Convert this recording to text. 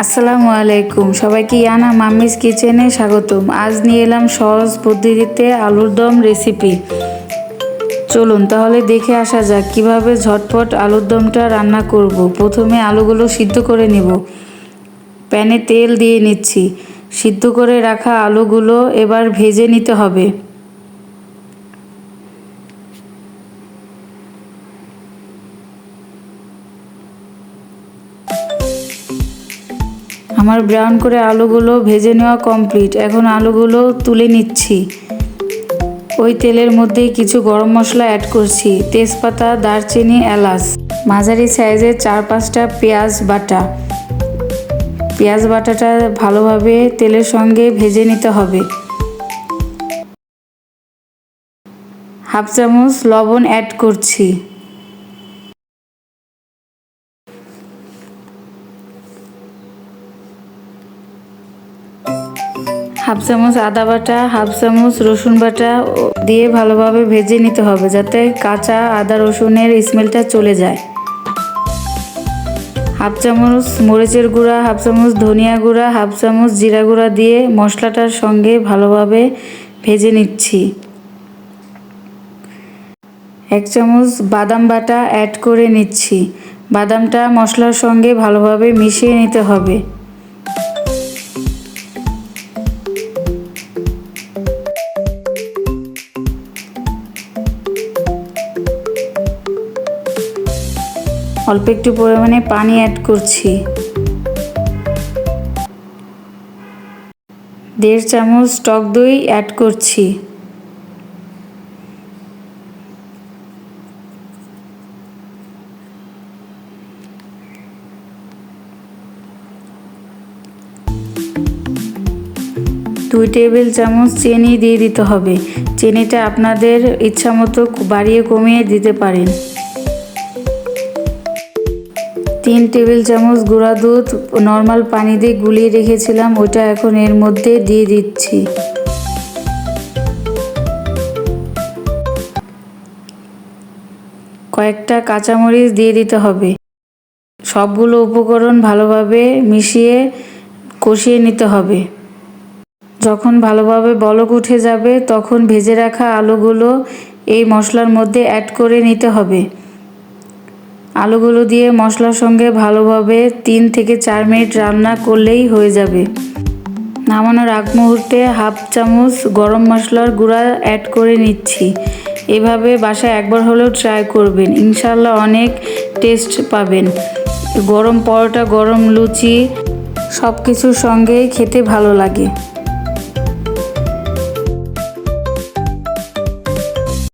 আসসালামু আলাইকুম, সবাইকে ইয়ানা মাম্মিস কিচেনে স্বাগতম। আজ নিয়ে এলাম সহজ পদ্ধতিতে আলুর দম রেসিপি। চলুন তাহলে দেখে আসা যাক কিভাবে ঝটপট আলুর দমটা রান্না করব। প্রথমে আলুগুলো সিদ্ধ করে নিব। প্যানে তেল দিয়ে নিচ্ছি। সিদ্ধ করে রাখা আলুগুলো এবার ভেজে নিতে হবে। আমার ব্রাউন করে আলুগুলো ভেজে নেওয়া কমপ্লিট। এখন আলুগুলো তুলে নিচ্ছি। ওই তেলের মধ্যে কিছু গরম মশলা অ্যাড করছি, তেজপাতা, দারচিনি, এলাচ। মাঝারি সাইজের 4-5টা পেঁয়াজ বাটা। পেঁয়াজ বাটাটা ভালোভাবে তেলের সঙ্গে ভেজে নিতে হবে। হাফ চামচ লবণ অ্যাড করছি। হাফ চামচ আদা বাটা, হাফ চামচ রসুন বাটা দিয়ে ভালোভাবে ভেজে নিতে হবে, যাতে কাঁচা আদা রসুনের স্মেলটা চলে যায়। হাফ চামচ মরিচের গুঁড়া, হাফ চামচ ধনিয়া গুঁড়া, হাফ চামচ জিরা গুঁড়া দিয়ে মশলাটার সঙ্গে ভালোভাবে ভেজে নিচ্ছি। 1 চামচ বাদাম বাটা অ্যাড করে নিচ্ছি। বাদামটা মশলার সঙ্গে ভালোভাবে মিশিয়ে নিতে হবে। অল্প একটু পরিমাণে পানি অ্যাড করছি। 1.5 চামচ টক দই অ্যাড করছি। দুই টেবিল চামচ চিনি দিয়ে দিতে হবে। চিনিটা আপনাদের ইচ্ছা মতো বাড়িয়ে কমিয়ে দিতে পারেন। 3 টেবিল চামচ গুঁড়া দুধ নর্মাল পানি দিয়ে গুলিয়ে রেখেছিলাম, ওটা এখন এর মধ্যে দিয়ে দিচ্ছি। কয়েকটা কাঁচামরিচ দিয়ে দিতে হবে। সবগুলো উপকরণ ভালোভাবে মিশিয়ে কষিয়ে নিতে হবে। যখন ভালোভাবে বলক উঠে যাবে তখন ভেজে রাখা আলুগুলো এই মশলার মধ্যে অ্যাড করে নিতে হবে। আলুগুলো দিয়ে মশলার সঙ্গে ভালোভাবে 3 থেকে 4 মিনিট রান্না করলেই হয়ে যাবে। নামানোর আগ মুহূর্তে হাফ চামচ গরম মশলার গুঁড়া অ্যাড করে নিচ্ছি। এভাবে বাসায় একবার হলেও ট্রাই করবেন, ইনশাল্লাহ অনেক টেস্ট পাবেন। গরম পরোটা, গরম লুচি সব কিছুর সঙ্গেই খেতে ভালো লাগে।